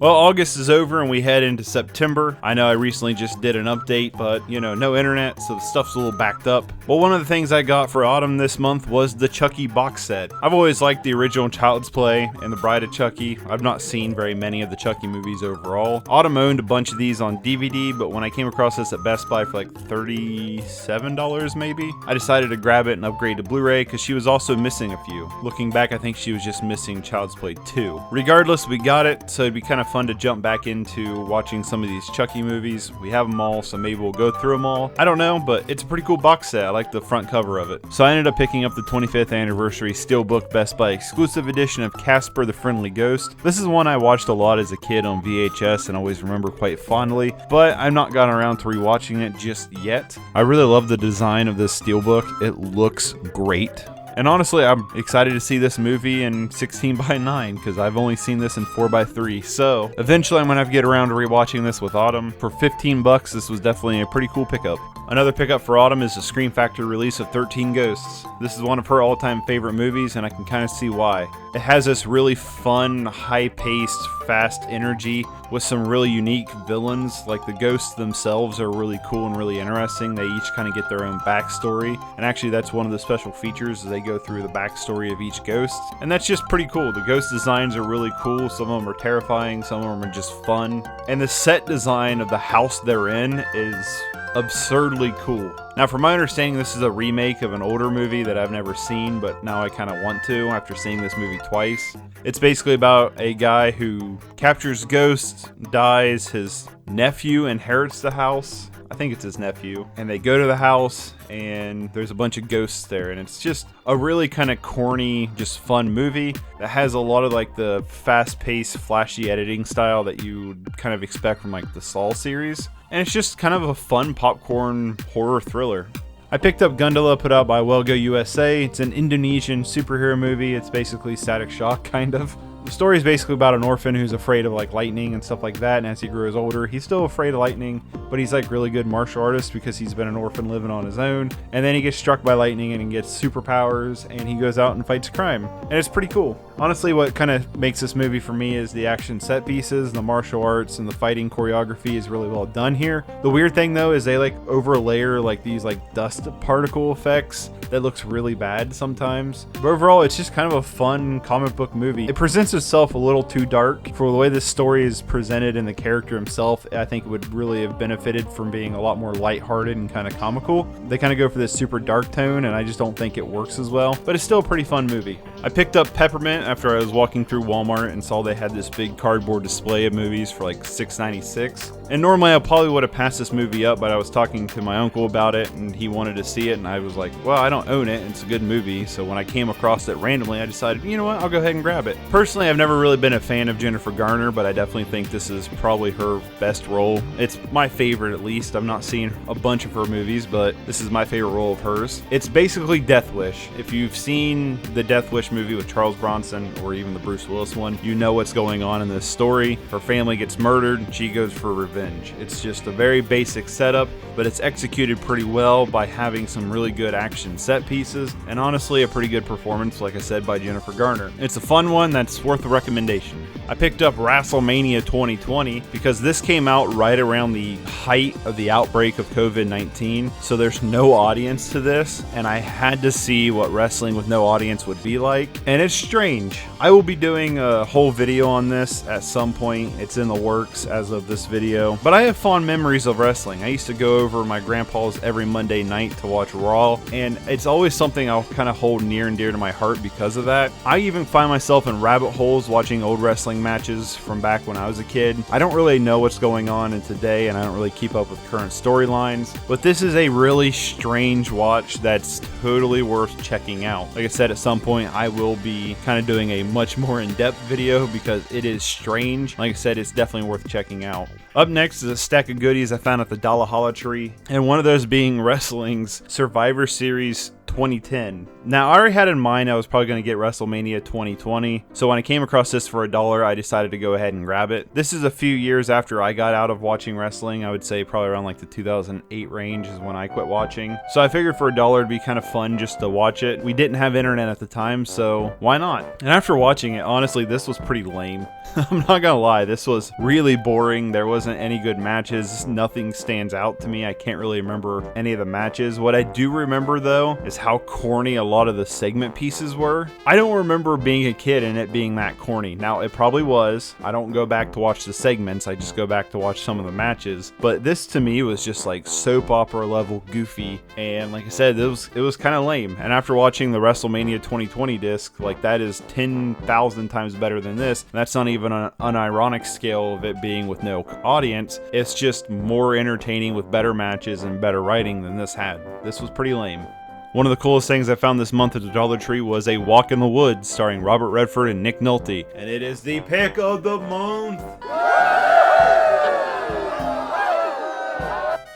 Well, August is over and we head into September. I know I recently just did an update, but you know, no internet, so the stuff's a little backed up. But one of the things I got for autumn this month was the Chucky box set. I've always liked the original Child's Play and the Bride of Chucky. I've not seen very many of the Chucky movies overall. Autumn owned a bunch of these on DVD, but when I came across this at Best Buy for like $37 maybe, I decided to grab it and upgrade to Blu-ray because she was also missing a few. Looking back, I think she was just missing Child's Play 2. Regardless, we got it, so it'd be kind of fun to jump back into watching some of these Chucky movies. We have them all, so maybe we'll go through them all. I don't know, but it's a pretty cool box set. I like the front cover of it. So I ended up picking up the 25th anniversary Steelbook Best Buy exclusive edition of Casper, the Friendly Ghost. This is one I watched a lot as a kid on VHS and always remember quite fondly, but I've not gotten around to rewatching it just yet. I really love the design of this Steelbook. It looks great. And honestly, I'm excited to see this movie in 16:9 because I've only seen this in 4:3. So eventually I'm going to have to get around to rewatching this with Autumn. For $15, this was definitely a pretty cool pickup. Another pickup for Autumn is the Scream Factory release of 13 Ghosts. This is one of her all-time favorite movies, and I can kind of see why. It has this really fun, high-paced, fast energy with some really unique villains. Like the ghosts themselves are really cool and really interesting. They each kind of get their own backstory, and actually that's one of the special features, is they go through the backstory of each ghost, and that's just pretty cool. The ghost designs are really cool. Some of them are terrifying, some of them are just fun, and the set design of the house they're in is absurdly cool. Now, from my understanding, this is a remake of an older movie that I've never seen, but now I kind of want to after seeing this movie twice. It's basically about a guy who captures ghosts, dies, his nephew inherits the house. I think it's his nephew, and they go to the house and there's a bunch of ghosts there, and it's just a really kind of corny, just fun movie that has a lot of like the fast-paced, flashy editing style that you would kind of expect from like the Saw series, and it's just kind of a fun popcorn horror thriller. I picked up Gundala, put out by Welgo USA. It's an Indonesian superhero movie. It's basically Static Shock, kind of. The story is basically about an orphan who's afraid of like lightning and stuff like that, and as he grows older, he's still afraid of lightning, but he's like really good martial artist because he's been an orphan living on his own, and then he gets struck by lightning and he gets superpowers, and he goes out and fights crime, and it's pretty cool. Honestly, what kind of makes this movie for me is the action set pieces, the martial arts, and the fighting choreography is really well done here. The weird thing though is they like overlayer like these like dust particle effects that looks really bad sometimes, but overall it's just kind of a fun comic book movie. It presents itself a little too dark for the way this story is presented, and the character himself I think would really have benefited from being a lot more lighthearted and kind of comical. They kind of go for this super dark tone, and I just don't think it works as well, but it's still a pretty fun movie. I picked up Peppermint after I was walking through Walmart and saw they had this big cardboard display of movies for like $6.96. And normally I probably would have passed this movie up, but I was talking to my uncle about it and he wanted to see it, and I was like, well, I don't own it, it's a good movie. So when I came across it randomly, I decided, you know what, I'll go ahead and grab it. Personally, I've never really been a fan of Jennifer Garner, but I definitely think this is probably her best role. It's my favorite, at least. I've not seen a bunch of her movies, but this is my favorite role of hers. It's basically Death Wish. If you've seen the Death Wish movie with Charles Bronson, or even the Bruce Willis one, you know what's going on in this story. Her family gets murdered and she goes for revenge. It's just a very basic setup, but it's executed pretty well by having some really good action set pieces, and honestly a pretty good performance, like I said, by Jennifer Garner. It's a fun one that's worth a recommendation. I picked up Wrestlemania 2020 because this came out right around the height of the outbreak of COVID-19, so there's no audience to this, and I had to see what wrestling with no audience would be like, and it's strange. I will be doing a whole video on this at some point. It's in the works as of this video, but I have fond memories of wrestling. I used to go over my grandpa's every Monday night to watch Raw, and it's always something I'll kind of hold near and dear to my heart because of that. I even find myself in rabbit holes watching old wrestling matches from back when I was a kid. I don't really know what's going on in today, and I don't really keep up with current storylines, but this is a really strange watch that's totally worth checking out. Like I said, at some point I will be kind of doing a much more in-depth video because it is strange. Like I said, it's definitely worth checking out. Up next is a stack of goodies I found at the Dollar Tree, and one of those being wrestling's Survivor Series 2010. Now, I already had in mind I was probably going to get WrestleMania 2020, so when I came across this for $1, I decided to go ahead and grab it. This is a few years after I got out of watching wrestling. I would say probably around like the 2008 range is when I quit watching. So I figured for $1 it'd be kind of fun just to watch it. We didn't have internet at the time, so why not? And after watching it, honestly, this was pretty lame. I'm not gonna lie, this was really boring. There wasn't any good matches. Nothing stands out to me. I can't really remember any of the matches. What I do remember though is how corny a lot of the segment pieces were. I don't remember being a kid and it being that corny. Now, it probably was. I don't go back to watch the segments. I just go back to watch some of the matches. But this to me was just like soap opera level goofy. And like I said, it was kind of lame. And after watching the WrestleMania 2020 disc, like that is 10,000 times better than this. And that's not even an unironic scale of it being with no audience. It's just more entertaining with better matches and better writing than this had. This was pretty lame. One of the coolest things I found this month at the Dollar Tree was A Walk in the Woods starring Robert Redford and Nick Nolte. And it is the pick of the month!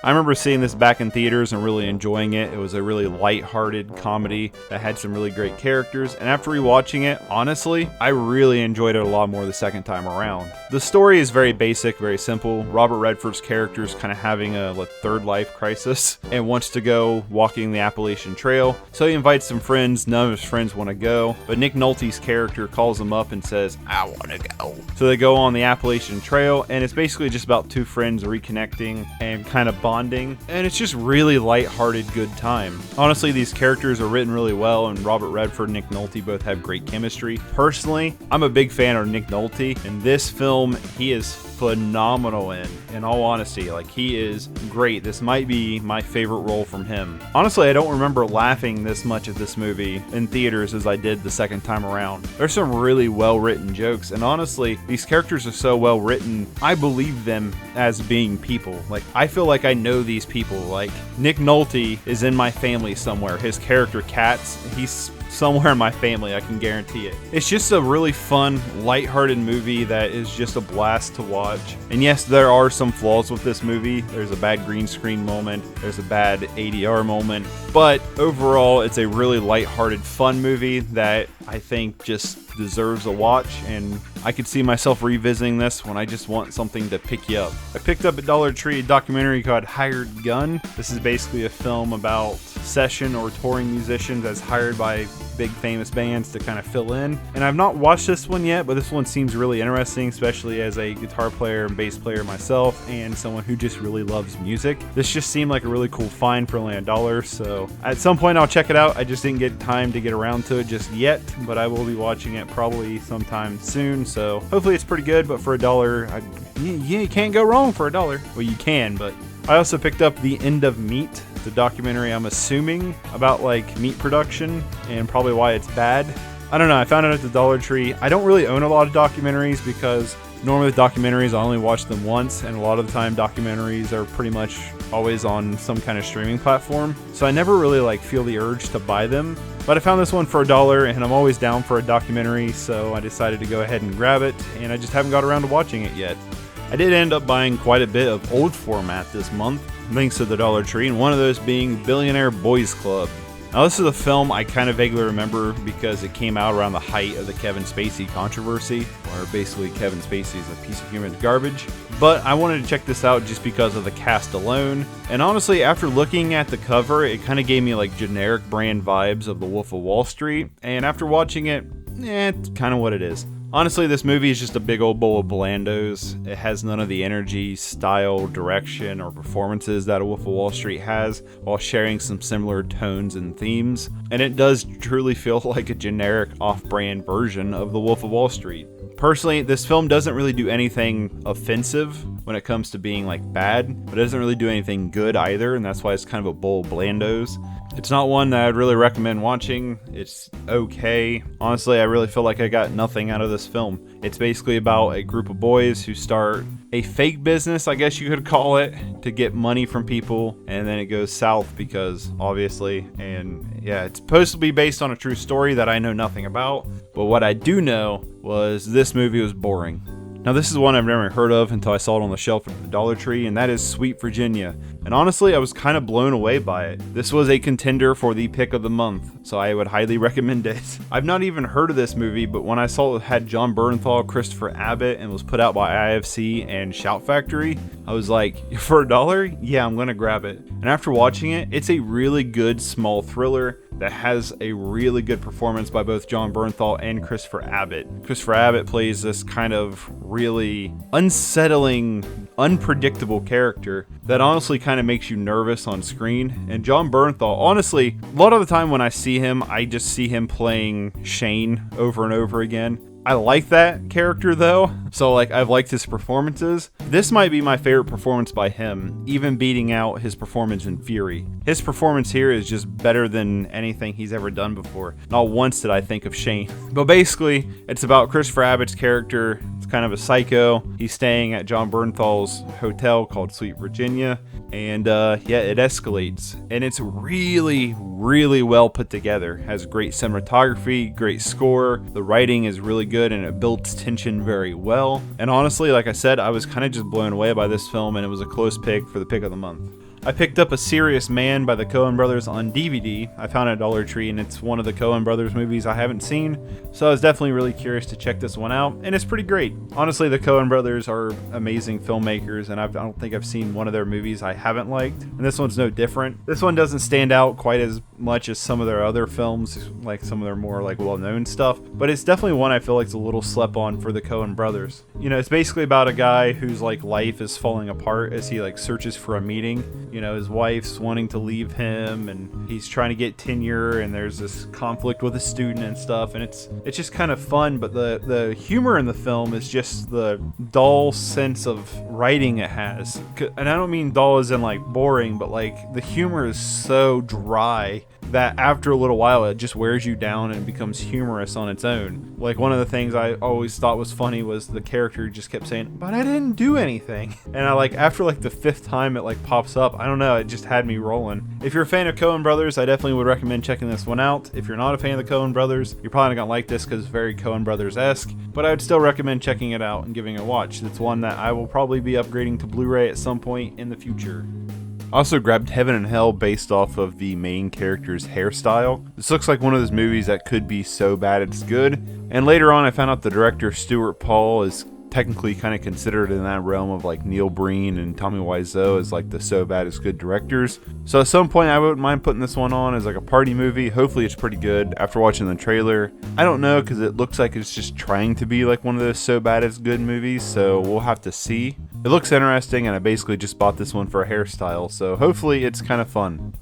I remember seeing this back in theaters and really enjoying it. It was a really light-hearted comedy that had some really great characters, and after rewatching it, honestly, I really enjoyed it a lot more the second time around. The story is very basic, very simple. Robert Redford's character is kind of having a third life crisis and wants to go walking the Appalachian Trail, so he invites some friends. None of his friends want to go, but Nick Nolte's character calls him up and says, "I want to go." So they go on the Appalachian Trail, and it's basically just about two friends reconnecting and kind of bonding, and it's just really light-hearted good time. Honestly, these characters are written really well, and Robert Redford and Nick Nolte both have great chemistry. Personally, I'm a big fan of Nick Nolte. In this film, he is phenomenal in all honesty. Like, he is great. This might be my favorite role from him. Honestly, I don't remember laughing this much at this movie in theaters as I did the second time around. There's some really well-written jokes, and honestly, these characters are so well written, I believe them as being people. Like, I feel like I know these people. Like, Nick Nolte is in my family somewhere. His character, Katz, he's somewhere in my family, I can guarantee it. It's just a really fun, lighthearted movie that is just a blast to watch. And yes, there are some flaws with this movie. There's a bad green screen moment, there's a bad ADR moment, but overall, it's a really lighthearted, fun movie that I think just deserves a watch, and I could see myself revisiting this when I just want something to pick you up. I picked up at Dollar Tree a documentary called Hired Gun. This is basically a film about session or touring musicians as hired by big famous bands to kind of fill in. And I've not watched this one yet, but this one seems really interesting, especially as a guitar player and bass player myself and someone who just really loves music. This just seemed like a really cool find for only $1, so at some point I'll check it out. I just didn't get time to get around to it just yet, but I will be watching it probably sometime soon, so hopefully it's pretty good. But for $1, you can't go wrong for $1. Well, you can, but I also picked up The End of Meat, the documentary, I'm assuming, about like meat production and probably why it's bad. I don't know, I found it at the Dollar Tree. I don't really own a lot of documentaries because normally the documentaries I only watch them once, and a lot of the time documentaries are pretty much always on some kind of streaming platform, so I never really like feel the urge to buy them. But I found this one for $1, and I'm always down for a documentary, so I decided to go ahead and grab it, and I just haven't got around to watching it yet. I did end up buying quite a bit of old format this month, thanks to the Dollar Tree, and one of those being Billionaire Boys Club. Now, this is a film I kind of vaguely remember because it came out around the height of the Kevin Spacey controversy, where basically Kevin Spacey is a piece of human garbage. But I wanted to check this out just because of the cast alone. And honestly, after looking at the cover, it kind of gave me like generic brand vibes of The Wolf of Wall Street. And after watching it, it's kind of what it is. Honestly, this movie is just a big old bowl of Blandos. It has none of the energy, style, direction, or performances that A Wolf of Wall Street has, while sharing some similar tones and themes. And it does truly feel like a generic off-brand version of The Wolf of Wall Street. Personally, this film doesn't really do anything offensive when it comes to being like bad, but it doesn't really do anything good either, and that's why it's kind of a bowl of Blandos. It's not one that I'd really recommend watching. It's okay. Honestly, I really feel like I got nothing out of this film. It's basically about a group of boys who start a fake business, I guess you could call it, to get money from people, and then it goes south because, obviously, and yeah, it's supposed to be based on a true story that I know nothing about, but what I do know was this movie was boring. Now, this is one I've never heard of until I saw it on the shelf at the Dollar Tree, and that is Sweet Virginia. and honestly, I was kind of blown away by it. This was a contender for the pick of the month, so I would highly recommend it. I've not even heard of this movie, but when I saw it had Jon Bernthal, Christopher Abbott, and was put out by IFC and Shout Factory, I was like, for $1? Yeah, I'm gonna grab it. And after watching it, it's a really good small thriller that has a really good performance by both Jon Bernthal and Christopher Abbott. Christopher Abbott plays this kind of really unsettling, unpredictable character that honestly kind of makes you nervous on screen. And Jon Bernthal, honestly, a lot of the time when I see him, I just see him playing Shane over and over again. I like that character though, so like I've liked his performances. This might be my favorite performance by him, even beating out his performance in Fury. His performance here is just better than anything he's ever done before. Not once did I think of Shane. But basically, it's about Christopher Abbott's character. It's kind of a psycho. He's staying at Jon Bernthal's hotel called Sweet Virginia, and yeah, it escalates. And it's really, really well put together. Has great cinematography, great score. The writing is really good, and it builds tension very well. And honestly, like I said, I was kind of just blown away by this film, and it was a close pick for the pick of the month. I picked up A Serious Man by the Coen brothers on DVD. I found it at Dollar Tree, and it's one of the Coen brothers movies I haven't seen, so I was definitely really curious to check this one out, and it's pretty great. Honestly, the Coen brothers are amazing filmmakers, and I don't think I've seen one of their movies I haven't liked, and this one's no different. This one doesn't stand out quite as much as some of their other films, like some of their more like well-known stuff, but it's definitely one I feel like is a little slept on for the Coen brothers. You know, it's basically about a guy whose like life is falling apart as he like searches for a meeting. You know, his wife's wanting to leave him, and he's trying to get tenure, and there's this conflict with a student and stuff, and it's just kind of fun. But the humor in the film is just the dull sense of writing it has, and I don't mean dull as in like boring, but like the humor is so dry that after a little while it just wears you down and becomes humorous on its own. Like one of the things I always thought was funny was the character just kept saying, "But I didn't do anything." And I like after like the 5th time it like pops up, I don't know, it just had me rolling. If you're a fan of Coen brothers, I definitely would recommend checking this one out. If you're not a fan of the Coen brothers, you're probably not gonna like this because it's very Coen brothers-esque, but I would still recommend checking it out and giving it a watch. It's one that I will probably be upgrading to Blu-ray at some point in the future. I also grabbed Heaven and Hell based off of the main character's hairstyle. This looks like one of those movies that could be so bad it's good. And later on I found out the director Stuart Paul is technically kind of considered in that realm of like Neil Breen and Tommy Wiseau as like the so bad it's good directors. So at some point I wouldn't mind putting this one on as like a party movie. Hopefully it's pretty good after watching the trailer. I don't know because it looks like it's just trying to be like one of those so bad it's good movies, so we'll have to see. It looks interesting, and I basically just bought this one for a hairstyle, so hopefully it's kind of fun.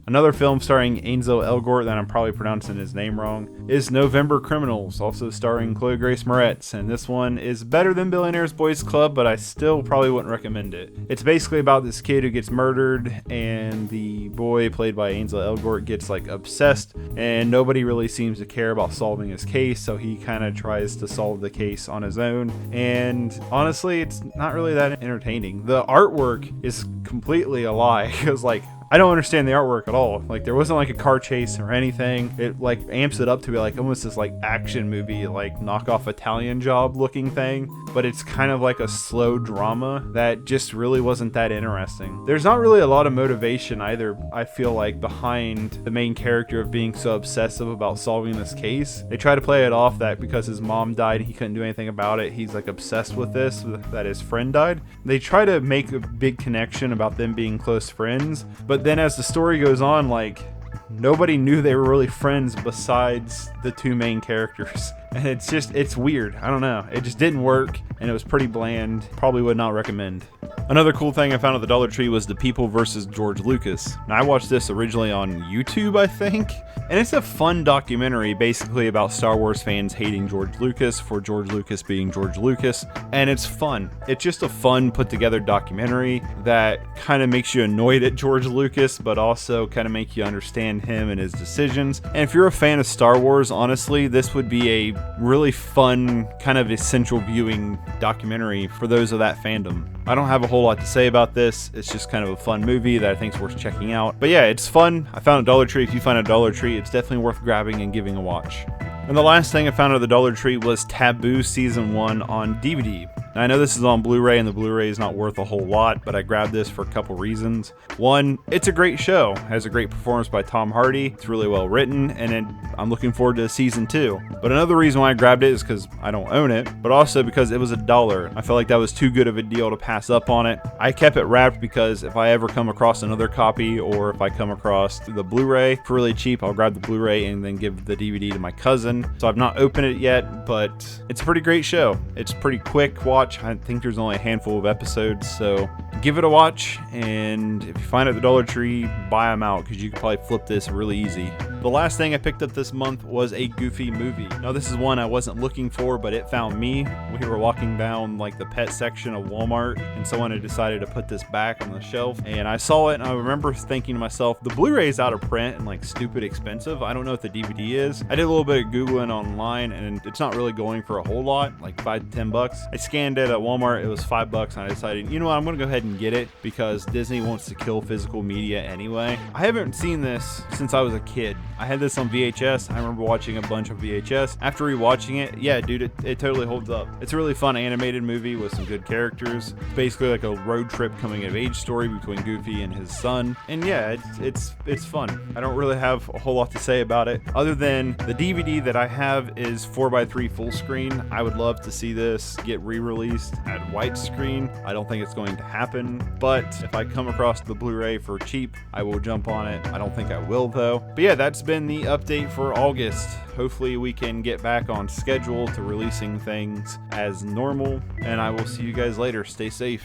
Another film starring Ansel Elgort, that I'm probably pronouncing his name wrong, is November Criminals, also starring Chloe Grace Moretz, and this one is better than Billionaire's Boys Club, but I still probably wouldn't recommend it. It's basically about this kid who gets murdered, and the boy played by Ansel Elgort gets like obsessed, and nobody really seems to care about solving his case, so he kind of tries to solve the case on his own, and honestly, it's not really that entertaining. The artwork is completely a lie, because like, I don't understand the artwork at all. Like there wasn't like a car chase or anything. It like amps it up to be like almost this like action movie, like knockoff Italian Job looking thing. But it's kind of like a slow drama that just really wasn't that interesting. There's not really a lot of motivation either, I feel like, behind the main character of being so obsessive about solving this case. They try to play it off that because his mom died and he couldn't do anything about it, he's like obsessed with this, that his friend died. They try to make a big connection about them being close friends, but then as the story goes on, like nobody knew they were really friends besides the two main characters. And it's weird. I don't know. It just didn't work, and it was pretty bland. Probably would not recommend. Another cool thing I found at the Dollar Tree was The People vs. George Lucas. Now, I watched this originally on YouTube, I think, and it's a fun documentary basically about Star Wars fans hating George Lucas for George Lucas being George Lucas, and it's fun. It's just a fun, put-together documentary that kind of makes you annoyed at George Lucas, but also kind of make you understand him and his decisions. And if you're a fan of Star Wars, honestly, this would be a really fun, kind of essential viewing documentary for those of that fandom. I don't have a whole lot to say about this. It's just kind of a fun movie that I think is worth checking out. But yeah, it's fun. I found a Dollar Tree. If you find a Dollar Tree, it's definitely worth grabbing and giving a watch. And the last thing I found at the Dollar Tree was Taboo Season 1 on DVD. Now, I know this is on Blu-ray and the Blu-ray is not worth a whole lot, but I grabbed this for a couple reasons. One, it's a great show. It has a great performance by Tom Hardy. It's really well written, and I'm looking forward to season 2. But another reason why I grabbed it is because I don't own it, but also because it was $1. I felt like that was too good of a deal to pass up on it. I kept it wrapped because if I ever come across another copy, or if I come across the Blu-ray for really cheap, I'll grab the Blu-ray and then give the DVD to my cousin. So I've not opened it yet, but it's a pretty great show. It's pretty quick watch. I think there's only a handful of episodes, so give it a watch, and if you find it at the Dollar Tree, buy them out because you can probably flip this really easy. The last thing I picked up this month was a Goofy movie. Now, this is one I wasn't looking for, but it found me. We were walking down like the pet section of Walmart, and someone had decided to put this back on the shelf, and I saw it, and I remember thinking to myself, the Blu-ray is out of print and like stupid expensive. I don't know what the DVD is. I did a little bit of Googling online, and it's not really going for a whole lot, like $5 to $10. I scanned it at Walmart. It was $5, and I decided, you know what, I'm gonna go ahead and get it because Disney wants to kill physical media anyway. I haven't seen this since I was a kid. I had this on VHS. I remember watching a bunch of VHS. After rewatching it, yeah, dude, it totally holds up. It's a really fun animated movie with some good characters. It's basically like a road trip coming of age story between Goofy and his son. And yeah, it's fun. I don't really have a whole lot to say about it other than the DVD that I have is 4:3 full screen. I would love to see this get re-released at widescreen. I don't think it's going to happen, but if I come across the Blu-ray for cheap, I will jump on it. I don't think I will though. But yeah, that's been the update for August. Hopefully we can get back on schedule to releasing things as normal, and I will see you guys later. Stay safe.